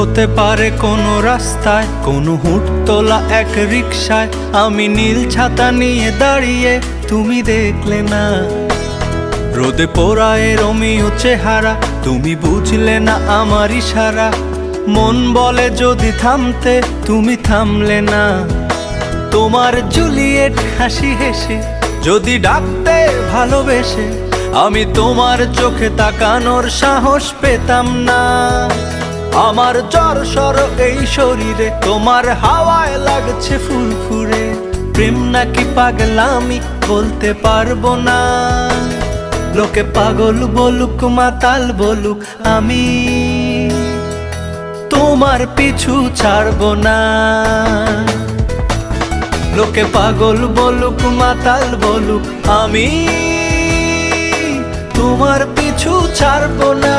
হতে পারে কোনো রাস্তায়, কোনো হুটতোলা এক রিকশায় আমি নীল ছাতা নিয়ে দাঁড়িয়ে, তুমি দেখলে না। রোদে পোড়ায় রোমিও চেহারা, তুমি বুঝলে না আমার ইশারা। মন বলে যদি থামতে, তুমি থামলে না। তোমার জুলিয়েট হাসি হেসে যদি ডাকতে ভালোবেসে, আমি তোমার চোখে তাকানোর সাহস পেতাম না। আমার জ্বর এই শরীরে, তোমার হাওয়ায় লাগছে ফুরফুরে। প্রেম নাকি পাগলামি বলতে পারবো না। লোকে পাগল বলুক মাতাল বলুক, আমি তোমার পিছু ছাড়বো না। লোকে পাগল বলুক মাতাল বলুক, আমি তোমার পিছু ছাড়বো না।